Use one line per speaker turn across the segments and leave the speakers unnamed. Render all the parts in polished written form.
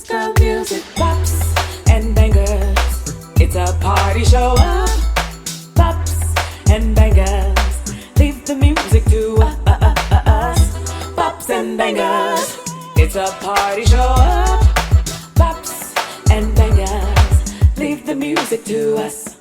is girl music, pops and bangers. It's a party show of pops and bangers. Leave the music to us, pops and bangers. It's a party show of pops and bangers. Leave the music to us.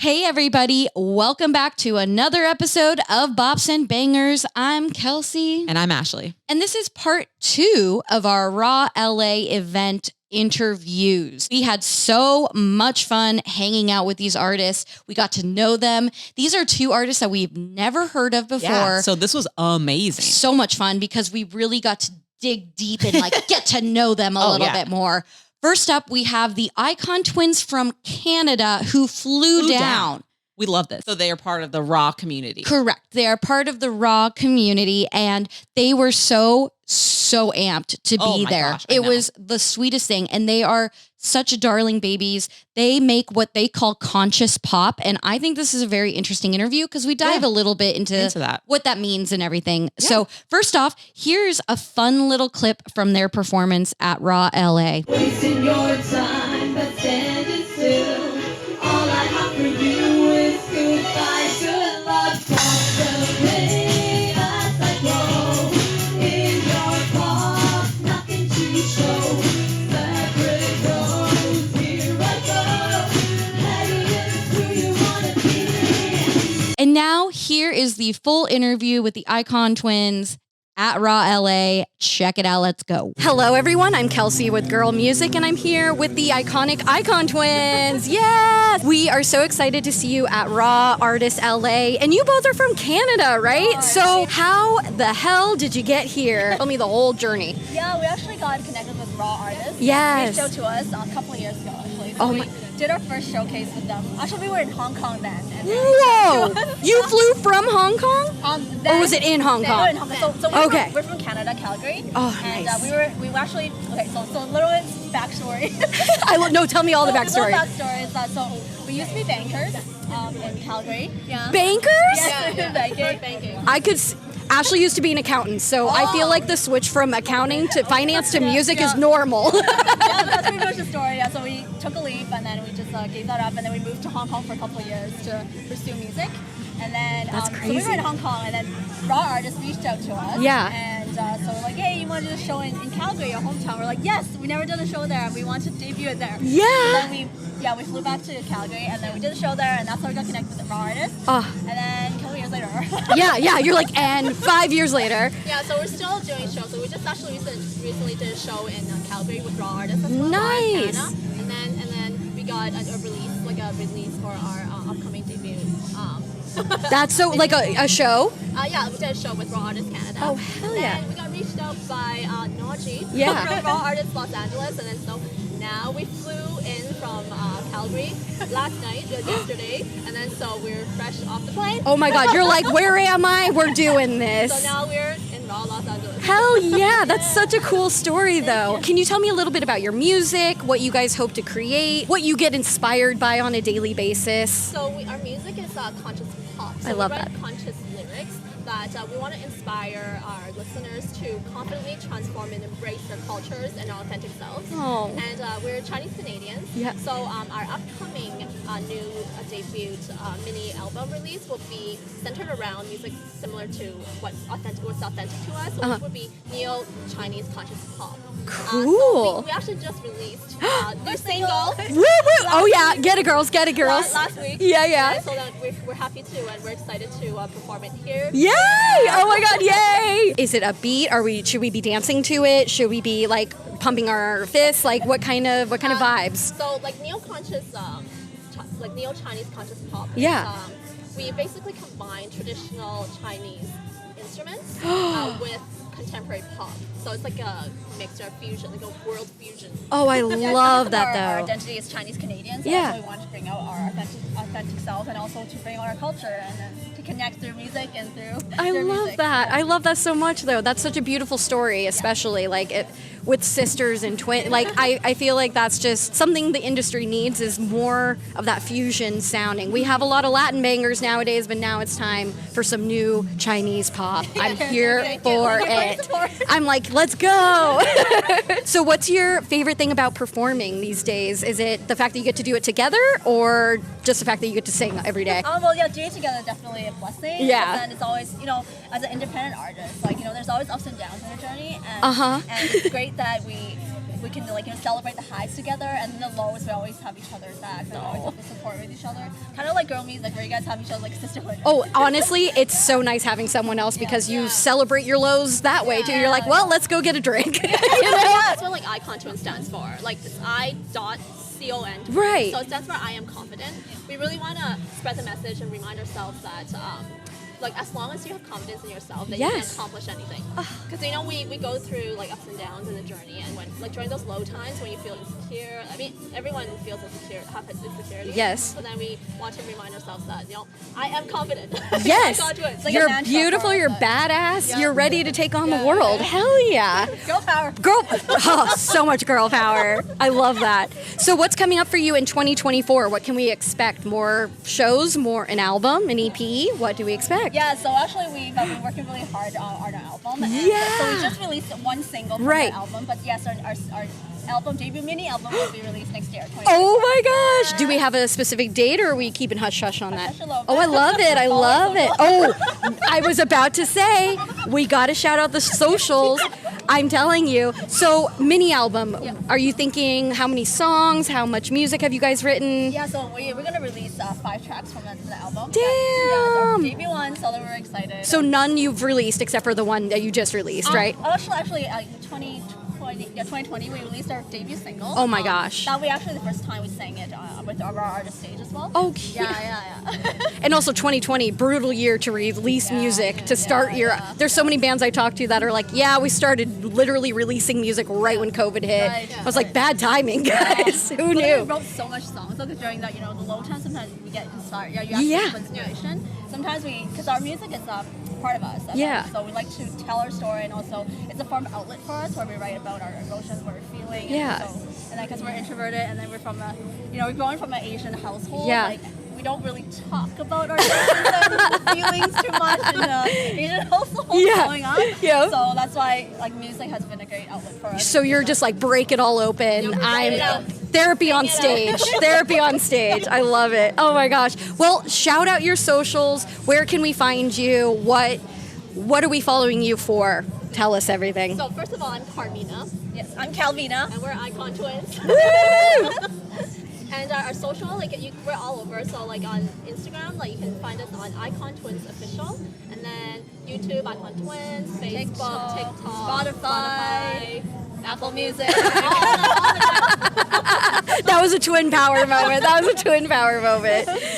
Hey everybody, welcome back to another episode of Bops and Bangers. I'm Kelsey.
And I'm Ashley.
And this is part 2 of our Raw LA event interviews. We had so much fun hanging out with these artists. We got to know them. These are 2 artists that we've never heard of before.
Yeah, so this was amazing.
So much fun because we really got to dig deep and get to know them a little bit more. First up, we have the I.Con twins from Canada who flew down.
We love this. So they are part of the Raw community.
Correct. They are part of the Raw community and they were so amped to be there.
Gosh,
it was the sweetest thing. And they are such darling babies. They make what they call conscious pop. And I think this is a very interesting interview because we dive a little bit into that. What that means and everything. Yeah. So first off, here's a fun little clip from their performance at Raw LA.
Wasting your time, but standing still. All I have for you is goodbye, good luck, possibly as I go. In your palms, nothing to show. Separate roads, here I go. Heading who you wanna be.
And now here is the full interview with the I.Con twins at Raw LA. Check it out. Let's go. Hello, everyone. I'm Kelsey with GRRRL Music, and I'm here with the iconic I.Con twins. Yes! We are so excited to see you at Raw Artists LA, and you both are from Canada, right?
Oh,
so how the hell did you get here? Tell me the whole journey.
Yeah, we actually got connected with Raw Artists.
Yes.
They showed to us a couple of years ago, actually. So
Oh
we
my-
did our first showcase with them. Actually, we were in Hong Kong then. And
Whoa! You flew from Hong Kong?
then,
Or was it in Hong
then we
Kong?
were in Hong Kong. So we're from Canada, Calgary.
Oh,
and
nice.
we were actually, okay, so a little bit backstory.
No, tell me all the backstory.
The backstory is that, so we used to be bankers in Calgary. Yeah.
Bankers?
Yeah, banking.
I could. Ashley used to be an accountant, so I feel like the switch from accounting to finance to music is normal.
Yeah, that's pretty much the story. Yeah, so we took a leap and then we just gave that up and then we moved to Hong Kong for a couple of years to pursue music. And then
That's
so we
crazy.
were in Hong Kong and then Raw Artists reached out to us.
Yeah.
And so we're like, hey, you want to do a show in Calgary, your hometown? We're like, yes, we never done a show there and we want to debut it there.
Yeah.
So then we flew back to Calgary and then we did a show there and that's how we got connected with the Raw Artists. And then a couple of years later.
Yeah, you're like, and 5 years later.
Yeah, so we're still doing shows. So we just actually recently did a show in Calgary with Raw Artists as well.
Nice.
And then we got a release for our upcoming debut.
That's so, like a show?
Yeah, we did a show with Raw Artists Canada.
Oh, hell yeah.
And we got reached out by Naji
Yeah.
from Raw Artists Los Angeles. And then so now we flew in from Calgary last night, yesterday. And then so we're fresh off the plane.
Oh my God, you're like, where am I? We're doing this.
So now we're in Raw Los Angeles.
Hell yeah, that's such a cool story though. Can you tell me a little bit about your music, what you guys hope to create, what you get inspired by on a daily basis?
So our music is conscious pop. So
I love
we write
that.
conscious lyrics that we want to inspire our listeners to confidently transform and embrace their cultures and our authentic selves.
Oh.
And we're Chinese Canadians.
Yeah.
So our upcoming new debut mini album release will be centered around music similar to what's authentic to us. So it would be neo-Chinese conscious pop.
Cool.
So we actually just released new single.
Woo woo! Oh yeah, get it girls, get it girls.
Last week.
Yeah.
So that we're happy to and we're excited to perform it here.
Yay! Oh my God, yay! Is it upbeat? Should we be dancing to it? Should we be like pumping our fists? Like what kind of vibes?
So like neo-Chinese conscious pop.
Yeah.
We basically combine traditional Chinese instruments with contemporary pop. So it's like a mixture of fusion, like a world fusion.
Oh, I love that
Our
though.
identity is Chinese Canadians. So
Yeah.
that's why we want to bring out our authentic self and also to bring out our culture and to connect through music and through
I
their
love
music.
that. I love that so much though. That's such a beautiful story, especially like with sisters and twins. Like, I feel like that's just something the industry needs, is more of that fusion sounding. We have a lot of Latin bangers nowadays, but now it's time for some new Chinese pop. I'm here for it. I'm like, let's go. So what's your favorite thing about performing these days? Is it the fact that you get to do it together, or just the fact that you get to sing every day?
Well, yeah, doing it together is definitely a blessing.
Yeah.
And it's always, as an independent artist, like, there's always ups and downs in the journey. And, and it's great that we can, like, celebrate the highs together, and then the lows, we always have each other's back. We always have to support with each other. Kind of like girl music, where you guys have each other like sisterhood.
Oh, honestly, it's so nice having someone else because you celebrate your lows that way too. You're like, well, let's go get a drink.
That's what like I.Con Twin stands for. Like it's I.CON.
Right.
So it stands for I am confident. We really want to spread the message and remind ourselves that like as long as you have confidence in yourself, that you can accomplish anything. Because we go through like ups and downs in the journey, and when like during those low times when you feel insecure, I mean everyone feels insecure, have insecurity.
Yes.
So then we want to remind ourselves that I am confident.
Yes.
Like
you're beautiful. You're badass. You're ready to take on the world. Hell yeah.
Girl power.
So much girl power. I love that. So what's coming up for you in 2024? What can we expect? More shows? More an album? An EP? What do we expect?
Yeah, so actually we've been working really hard on our album. And so we just released one single from our album, but yes, our album, debut mini album will be released next year.
Oh my gosh! Do we have a specific date, or are we keeping hush-hush on that? Oh, I love it. I love it. Oh, I was about to say, we got to shout out the socials. I'm telling you. So, mini album, are you thinking how many songs, how much music have you guys written?
Yeah, so we're going to release 5 tracks from the album.
Damn!
Yeah, our debut one, so that we're excited.
So none you've released except for the one that you just released, right?
Actually, 2020, we released our debut single.
Oh my gosh.
That was actually the first time we sang it with our artist stage as well.
Oh, cute.
Yeah.
And also 2020, brutal year to release music, to start your... There's so many bands I talk to that are like, we started literally releasing music right when COVID hit. I was like, bad timing, guys. Who knew?
We wrote so much songs. Because during that, the low times, sometimes we get inspired. You have inspiration. Sometimes because our music is part of us. So we like to tell our story, and also it's a form of outlet for us where we write about our emotions, what we're feeling. And then because we're introverted, and then we're from we're growing from an Asian household. Like, we don't really talk about our emotions and feelings too much in the Asian household going on. So that's why like music has been a great outlet for us. So
you're just like break it all open. I'm therapy on stage. Therapy on stage. I love it. Oh my gosh. Well, shout out your socials. Where can we find you? What are we following you for? Tell us everything.
So first of all, I'm Carmina.
Yes, I'm Calvina.
And we're I.Con Twins. And our social, we're all over. So like on Instagram, you can find us on I.Con Twins Official. And then YouTube, I.Con Twins, Facebook, TikTok, Spotify, Apple Music.
That was a twin power moment.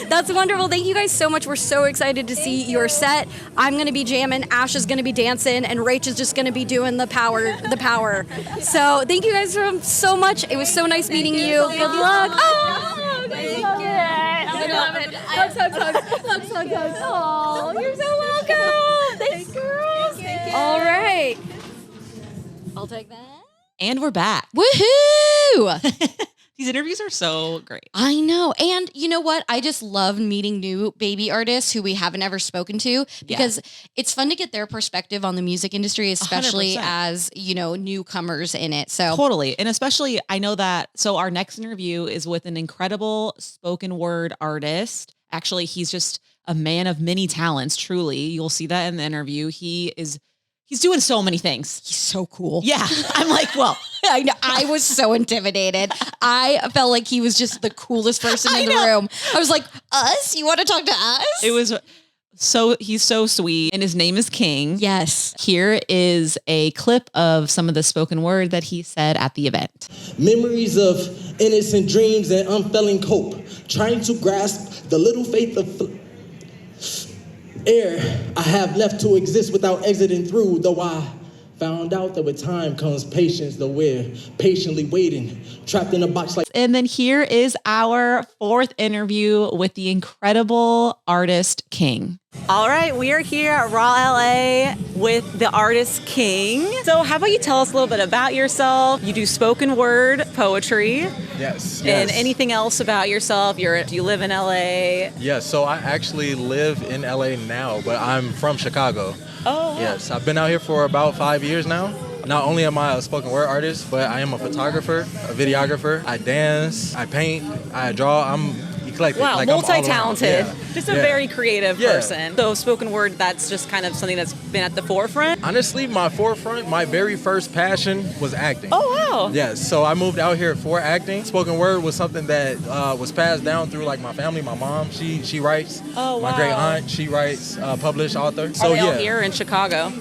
That's wonderful. Thank you guys so much. We're so excited to see your set. I'm going to be jamming, Ash is going to be dancing, and Rach is just going to be doing the power. So thank you guys so much. It was so nice meeting you. Good luck. Oh, thank you. I love it. Hugs. Oh, you're so welcome. Thanks, girls. All right. I'll take that.
And we're back.
Woohoo!
These interviews are so great.
I know. And you know what? I just love meeting new baby artists who we haven't ever spoken to, because it's fun to get their perspective on the music industry, especially
100%.
as, newcomers in it. So
Totally. And especially, I know that, so our next interview is with an incredible spoken word artist. Actually, he's just a man of many talents, truly. You'll see that in the interview. He's doing so many things.
He's so cool.
Yeah. I'm like, well,
I know. I was so intimidated. I felt like he was just the coolest person in the room. I was like, us? You want to talk to us?
It was he's so sweet, and his name is King.
Yes.
Here is a clip of some of the spoken word that he said at the event.
Memories of innocent dreams and unfailing hope, trying to grasp the little faith of air I have left to exist without exiting through, though I found out that with time comes patience, though we're patiently waiting, trapped in a box like...
And then here is our 4th interview with the incredible artist King. All right, we are here at Raw LA with the artist King. So how about you tell us a little bit about yourself? You do spoken word poetry.
Yes.
And anything else about yourself? Do you live in LA?
Yes, so I actually live in LA now, but I'm from Chicago.
Oh, wow.
Yes, I've been out here for about 5 years now. Not only am I a spoken word artist, but I am a photographer, a videographer. I dance, I paint, I draw. I'm eclectic.
Wow,
like, I'm all around.
multi-talented.
Yeah.
Just a
Yeah.
very creative
Yeah.
person. So spoken word, that's just kind of something that's been at the forefront?
Honestly, my very first passion was acting.
Oh, wow.
Yes, so I moved out here for acting. Spoken word was something that was passed down through like my family. My mom, she writes.
Oh, wow.
My great aunt, she writes, published author. So
Are they all
yeah,
here in Chicago?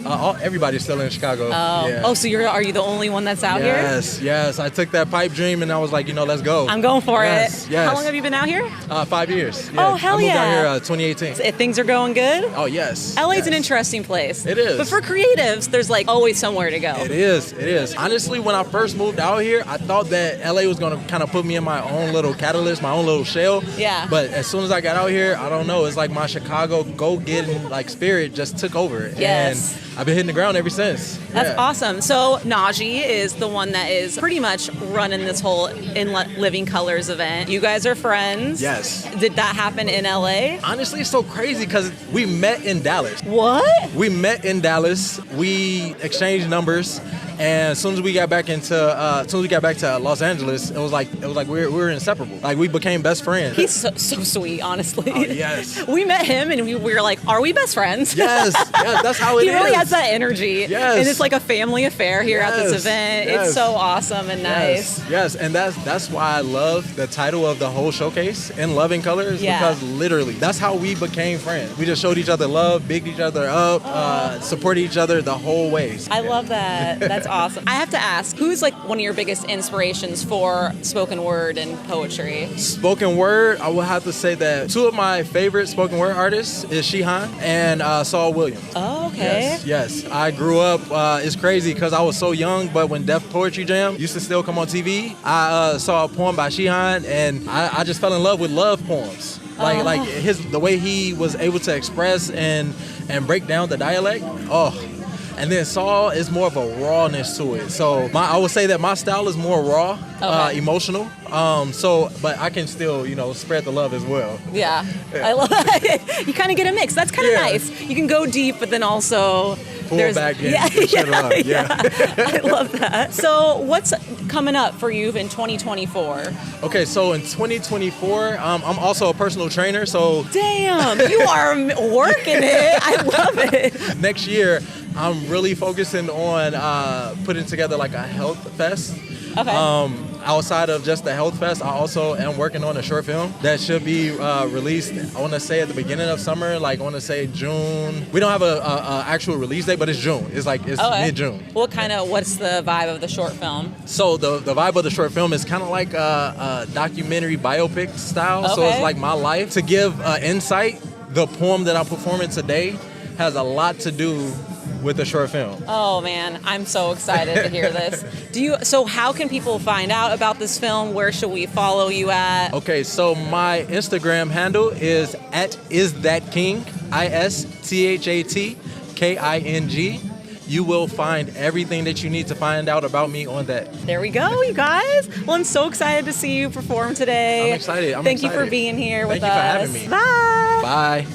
everybody's still in Chicago.
Oh,
Yeah.
oh, so are you the only one that's out here?
Yes. I took that pipe dream and I was like, let's go.
I'm going for
Yes,
it.
yes.
How long have you been out here?
5 years.
Oh, hell
I moved
yeah.
out here 2018.
If things are going good?
Oh, yes.
LA's an
yes.
interesting place.
It is.
But for creatives, there's like always somewhere to go.
It is. Honestly, when I first moved out here, I thought that LA was going to kind of put me in my own little catalyst, my own little shell.
Yeah.
But as soon as I got out here, I don't know, it's like my Chicago go-getting like spirit just took over.
Yes.
And I've been hitting the ground ever since.
That's
Yeah.
awesome. So Najee is the one that is pretty much running this whole In Living Colors event. You guys are friends.
Yes.
Did that happen in LA?
Honestly, it's so crazy because we met in Dallas.
What?
We met in Dallas. We exchanged numbers, and as soon as we got back to Los Angeles, it was like we were inseparable. Like we became best friends.
He's so sweet, honestly.
Oh, yes.
We met him and we were like, are we best friends?
Yes, that's how it is.
He really has that energy.
Yes.
And it's like a family affair here at this
Yes,
event.
yes.
It's so awesome and nice.
Yes, and that's why I love the title of the whole showcase, In Loving Colors,
Yeah.
because literally that's how we became friends. We just showed each other love, bigged each other up, supported each other the whole way.
I love that. That's awesome. I have to ask, who's like one of your biggest inspirations for spoken word and poetry?
Spoken word, I would have to say that two of my favorite spoken word artists is Shihan and Saul Williams.
Oh, okay.
Yes. I grew up, it's crazy because I was so young, but when Def Poetry Jam used to still come on TV, I saw a poem by Shihan and I just fell in love with love poems. Like the way he was able to express and break down the dialect. Oh. And then Saul is more of a rawness to it. So I would say that my style is more raw, emotional. But I can still, spread the love as well.
Yeah. I love it. You kind of get a mix. That's kind of
Yeah.
nice. You can go deep, but then also
Pull back in.
I love that. So what's coming up for you in 2024?
Okay, so in 2024, I'm also a personal trainer. So
Damn, you are working it. I love it.
next year, I'm really focusing on putting together like a health fest.
Okay.
Outside of just the health fest, I also am working on a short film that should be released, I want to say at the beginning of summer, like I want to say June. We don't have a actual release date, but it's June. It's
Okay.
mid-June.
What's the vibe of the short film?
So the vibe of the short film is kind of like a documentary biopic style. So
Okay.
it's like my life. To give insight, the poem that I'm performing today has a lot to do with the short film.
Oh man, I'm so excited to hear this. So how can people find out about this film? Where should we follow you at?
Okay, so my Instagram handle is @isthatking, ISTHATKING. You will find everything that you need to find out about me on that.
There we go, you guys. Well, I'm so excited to see you perform today.
I'm excited.
Thank you for being here with
Thank you
us.
for having me.
Bye.
Bye.